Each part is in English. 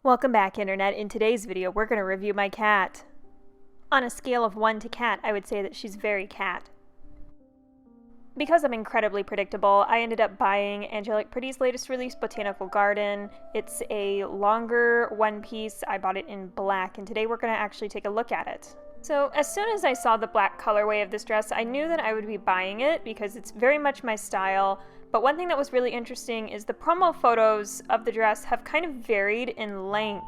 Welcome back, Internet. In today's video, we're going to review my cat. On a scale of 1 to cat, I would say that she's very cat. Because I'm incredibly predictable, I ended up buying Angelic Pretty's latest release, Botanical Garden. It's a longer one piece. I bought it in black, and today we're going to actually take a look at it. So as soon as I saw the black colorway of this dress, I knew that I would be buying it because it's very much my style. But one thing that was really interesting is the promo photos of the dress have kind of varied in length.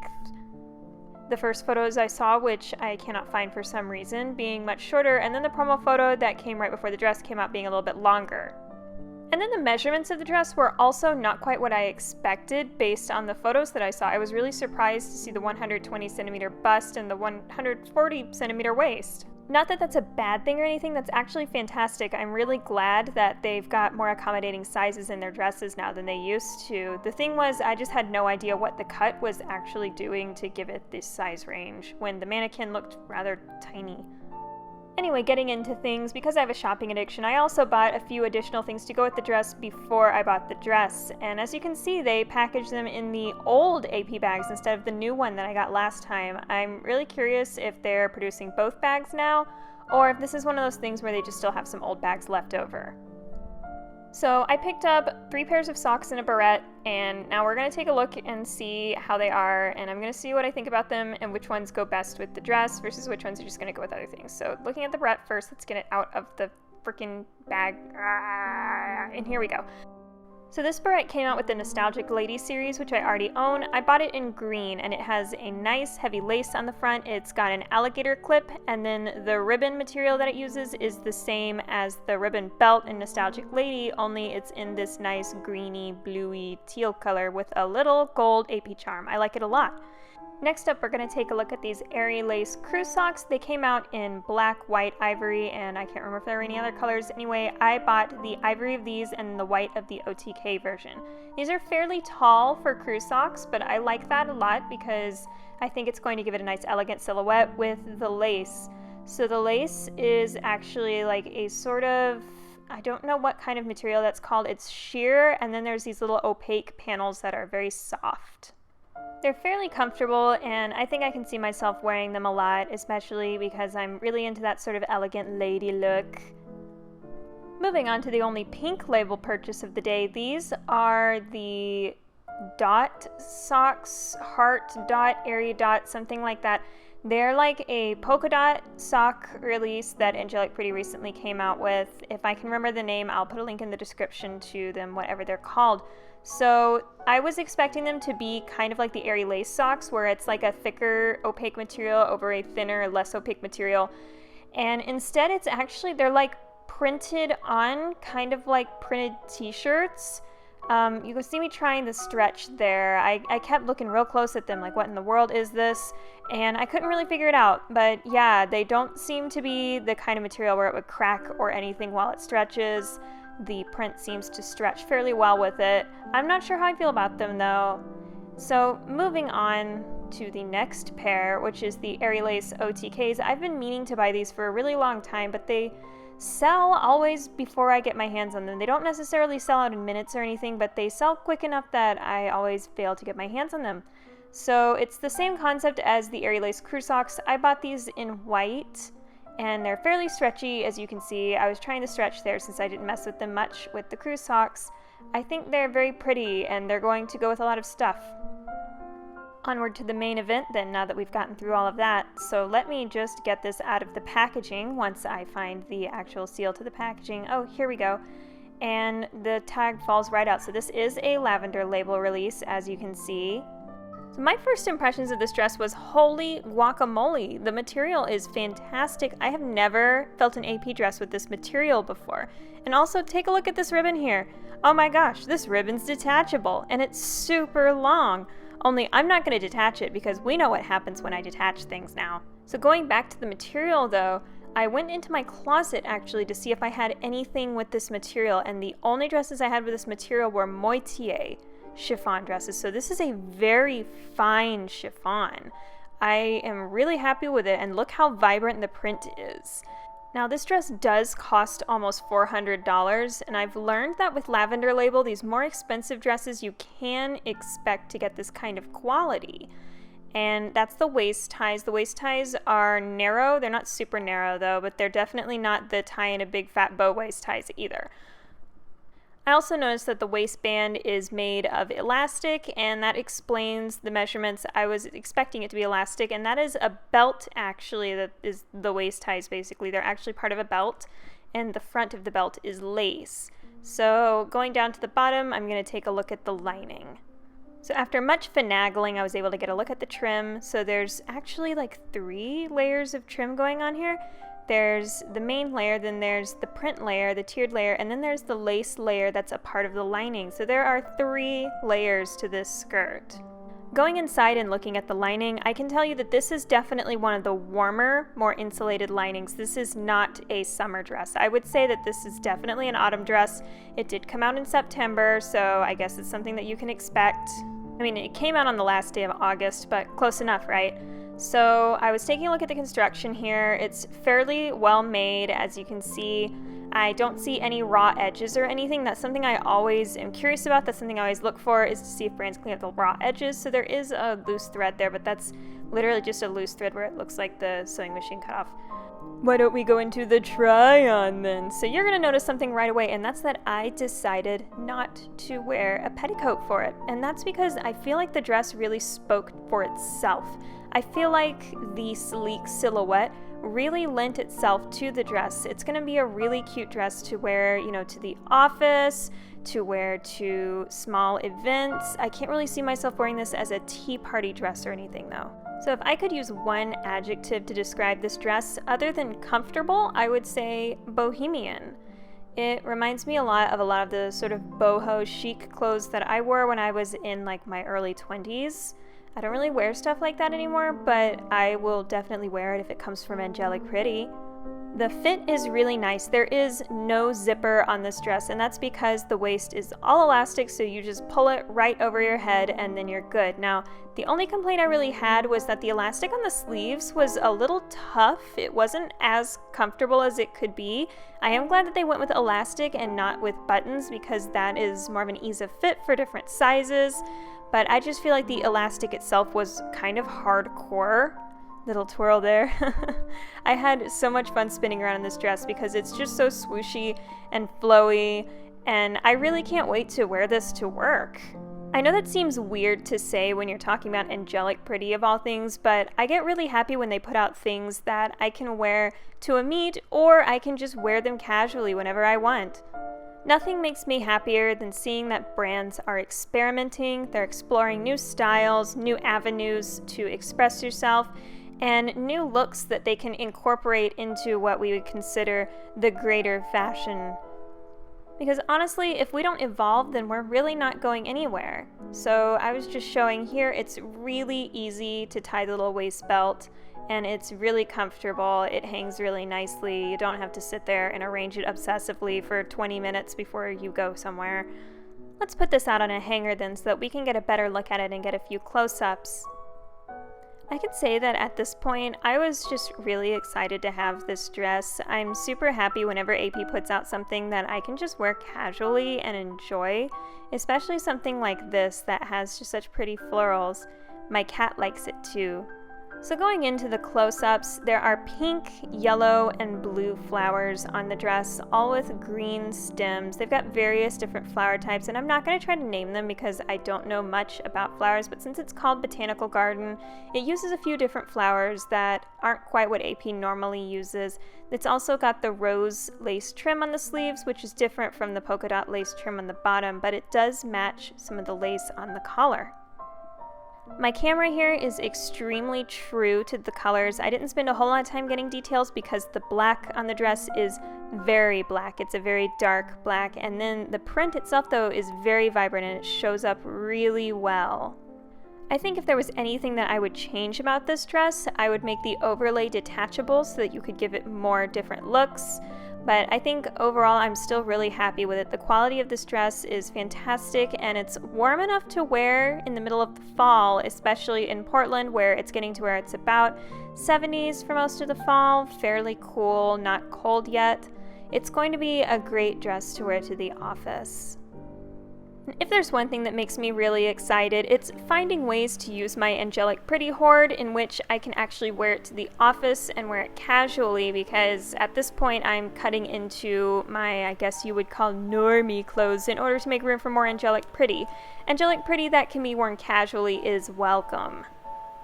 The first photos I saw, which I cannot find for some reason, being much shorter, and then the promo photo that came right before the dress came out being a little bit longer. And then the measurements of the dress were also not quite what I expected based on the photos that I saw. I was really surprised to see the 120 centimeter bust and the 140 centimeter waist. Not that that's a bad thing or anything, that's actually fantastic. I'm really glad that they've got more accommodating sizes in their dresses now than they used to. The thing was, I just had no idea what the cut was actually doing to give it this size range, when the mannequin looked rather tiny. Anyway, getting into things, because I have a shopping addiction, I also bought a few additional things to go with the dress before I bought the dress. And as you can see, they packaged them in the old AP bags instead of the new one that I got last time. I'm really curious if they're producing both bags now, or if this is one of those things where they just still have some old bags left over. So I picked up 3 pairs of socks and a barrette, and now we're going to take a look and see how they are, and I'm going to see what I think about them and which ones go best with the dress versus which ones are just going to go with other things. So looking at the barrette first, let's get it out of the freaking bag, and here we go. So this barrette came out with the Nostalgic Lady series, which I already own. I bought it in green, and it has a nice heavy lace on the front. It's got an alligator clip, and then the ribbon material that it uses is the same as the ribbon belt in Nostalgic Lady, only it's in this nice greeny, bluey, teal color with a little gold AP charm. I like it a lot. Next up, we're going to take a look at these airy lace crew socks. They came out in black, white, ivory, and I can't remember if there were any other colors. Anyway, I bought the ivory of these and the white of the OTK version. These are fairly tall for crew socks, but I like that a lot because I think it's going to give it a nice elegant silhouette with the lace. So the lace is actually like a sort of, I don't know what kind of material that's called. It's sheer, and then there's these little opaque panels that are very soft. They're fairly comfortable, and I think I can see myself wearing them a lot, especially because I'm really into that sort of elegant lady look. Moving on to the only pink label purchase of the day, these are the dot socks, heart dot, airy dot, something like that. They're like a polka dot sock release that Angelic Pretty recently came out with. If I can remember the name, I'll put a link in the description to them, whatever they're called. So I was expecting them to be kind of like the airy lace socks, where it's like a thicker opaque material over a thinner, less opaque material. And instead it's actually, they're like printed on, kind of like printed t-shirts. You can see me trying the stretch there. I kept looking real close at them, like what in the world is this? And I couldn't really figure it out. But yeah, they don't seem to be the kind of material where it would crack or anything while it stretches. The print seems to stretch fairly well with it. I'm not sure how I feel about them though. So moving on to the next pair, which is the Airy Lace OTKs. I've been meaning to buy these for a really long time, but they sell always before I get my hands on them. They don't necessarily sell out in minutes or anything, but they sell quick enough that I always fail to get my hands on them. So it's the same concept as the Airy Lace crew socks. I bought these in white, and they're fairly stretchy, as you can see. I was trying to stretch there since I didn't mess with them much with the crew socks. I think they're very pretty, and they're going to go with a lot of stuff. Onward to the main event then, now that we've gotten through all of that. So let me just get this out of the packaging once I find the actual seal to the packaging. Oh, here we go. And the tag falls right out. So this is a lavender label release, as you can see. So my first impressions of this dress was, holy guacamole, the material is fantastic. I have never felt an AP dress with this material before. And also take a look at this ribbon here. Oh my gosh, this ribbon's detachable, and it's super long. Only I'm not going to detach it because we know what happens when I detach things now. So going back to the material though, I went into my closet actually to see if I had anything with this material, and the only dresses I had with this material were moitié chiffon dresses. So this is a very fine chiffon. I am really happy with it, and look how vibrant the print is. Now this dress does cost almost $400, and I've learned that with Lavender Label, these more expensive dresses, you can expect to get this kind of quality. and that's the waist ties. The waist ties are narrow. They're not super narrow though, but they're definitely not the tie in a big fat bow waist ties either. I also noticed that the waistband is made of elastic, and that explains the measurements. I was expecting it to be elastic, and that is a belt actually, that is the waist ties basically. They're actually part of a belt, and the front of the belt is lace. So going down to the bottom, I'm going to take a look at the lining. So after much finagling, I was able to get a look at the trim. So there's actually like 3 layers of trim going on here. There's the main layer, then there's the print layer, the tiered layer, and then there's the lace layer that's a part of the lining. So there are 3 layers to this skirt. Going inside and looking at the lining, I can tell you that this is definitely one of the warmer, more insulated linings. This is not a summer dress. I would say that this is definitely an autumn dress. It did come out in September, so I guess it's something that you can expect. I mean, it came out on the last day of August, but close enough, right? So I was taking a look at the construction here. It's fairly well made, as you can see. I don't see any raw edges or anything. That's something I always am curious about. That's something I always look for, is to see if brands clean up the raw edges. So there is a loose thread there, but that's literally just a loose thread where it looks like the sewing machine cut off. Why don't we go into the try-on then? So you're gonna notice something right away, and that's that I decided not to wear a petticoat for it. And that's because I feel like the dress really spoke for itself. I feel like the sleek silhouette really lent itself to the dress. It's going to be a really cute dress to wear, you know, to the office, to wear to small events. I can't really see myself wearing this as a tea party dress or anything though. So if I could use one adjective to describe this dress other than comfortable, I would say bohemian. It reminds me a lot of the sort of boho chic clothes that I wore when I was in like my early 20s. I don't really wear stuff like that anymore, but I will definitely wear it if it comes from Angelic Pretty. The fit is really nice. There is no zipper on this dress, and that's because the waist is all elastic, so you just pull it right over your head and then you're good. Now, the only complaint I really had was that the elastic on the sleeves was a little tough. It wasn't as comfortable as it could be. I am glad that they went with elastic and not with buttons, because that is more of an ease of fit for different sizes. But I just feel like the elastic itself was kind of hardcore. Little twirl there. I had so much fun spinning around in this dress because it's just so swooshy and flowy, and I really can't wait to wear this to work. I know that seems weird to say when you're talking about Angelic Pretty of all things, but I get really happy when they put out things that I can wear to a meet, or I can just wear them casually whenever I want. Nothing makes me happier than seeing that brands are experimenting, they're exploring new styles, new avenues to express yourself, and new looks that they can incorporate into what we would consider the greater fashion. Because honestly, if we don't evolve, then we're really not going anywhere. So I was just showing here, it's really easy to tie the little waist belt, and it's really comfortable. It hangs really nicely. You don't have to sit there and arrange it obsessively for 20 minutes before you go somewhere. Let's put this out on a hanger then so that we can get a better look at it and get a few close-ups. I can say that at this point, I was just really excited to have this dress. I'm super happy whenever AP puts out something that I can just wear casually and enjoy, especially something like this that has just such pretty florals. My cat likes it too. So going into the close-ups, there are pink, yellow, and blue flowers on the dress, all with green stems. They've got various different flower types, and I'm not going to try to name them because I don't know much about flowers, but since it's called Botanical Garden, it uses a few different flowers that aren't quite what AP normally uses. It's also got the rose lace trim on the sleeves, which is different from the polka dot lace trim on the bottom, but it does match some of the lace on the collar. My camera here is extremely true to the colors. I didn't spend a whole lot of time getting details because the black on the dress is very black. It's a very dark black, and then the print itself though is very vibrant and it shows up really well. I think if there was anything that I would change about this dress, I would make the overlay detachable so that you could give it more different looks. But I think overall I'm still really happy with it. The quality of this dress is fantastic, and it's warm enough to wear in the middle of the fall, especially in Portland where it's getting to where it's about 70s for most of the fall, fairly cool, not cold yet. It's going to be a great dress to wear to the office. If there's one thing that makes me really excited, it's finding ways to use my Angelic Pretty hoard in which I can actually wear it to the office and wear it casually, because at this point I'm cutting into my, I guess you would call, normie clothes in order to make room for more Angelic Pretty. Angelic Pretty that can be worn casually is welcome.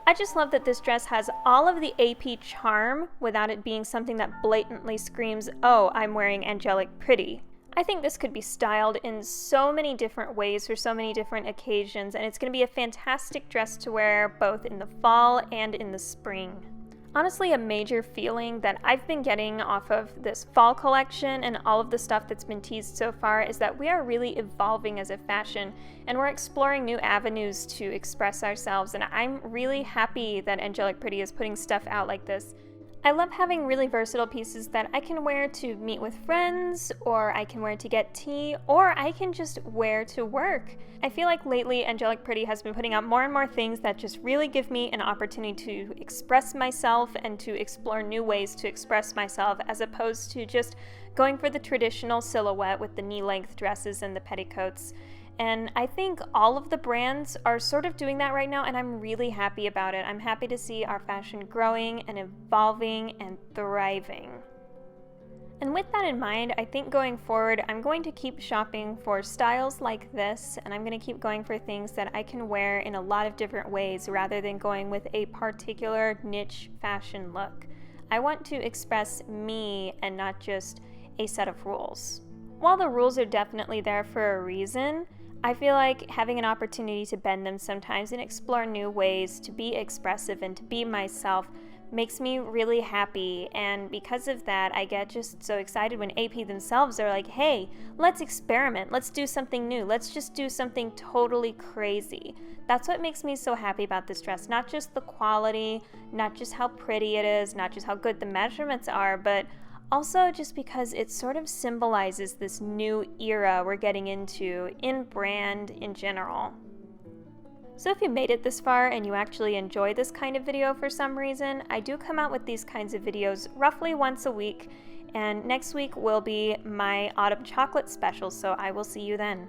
I just love that this dress has all of the AP charm without it being something that blatantly screams, oh, I'm wearing Angelic Pretty. I think this could be styled in so many different ways for so many different occasions, and it's going to be a fantastic dress to wear both in the fall and in the spring. Honestly, a major feeling that I've been getting off of this fall collection and all of the stuff that's been teased so far is that we are really evolving as a fashion, and we're exploring new avenues to express ourselves, and I'm really happy that Angelic Pretty is putting stuff out like this. I love having really versatile pieces that I can wear to meet with friends, or I can wear to get tea, or I can just wear to work. I feel like lately Angelic Pretty has been putting out more and more things that just really give me an opportunity to express myself and to explore new ways to express myself, as opposed to just going for the traditional silhouette with the knee-length dresses and the petticoats. And I think all of the brands are sort of doing that right now, and I'm really happy about it. I'm happy to see our fashion growing and evolving and thriving. And with that in mind, I think going forward, I'm going to keep shopping for styles like this, and I'm going to keep going for things that I can wear in a lot of different ways rather than going with a particular niche fashion look. I want to express me and not just a set of rules. While the rules are definitely there for a reason, I feel like having an opportunity to bend them sometimes and explore new ways to be expressive and to be myself makes me really happy, and because of that, I get just so excited when AP themselves are like, hey, let's experiment, let's do something new, let's just do something totally crazy. That's what makes me so happy about this dress, not just the quality, not just how pretty it is, not just how good the measurements are, but also just because it sort of symbolizes this new era we're getting into in brand in general. So if you made it this far and you actually enjoy this kind of video for some reason, I do come out with these kinds of videos roughly once a week, and next week will be my autumn chocolate special, so I will see you then.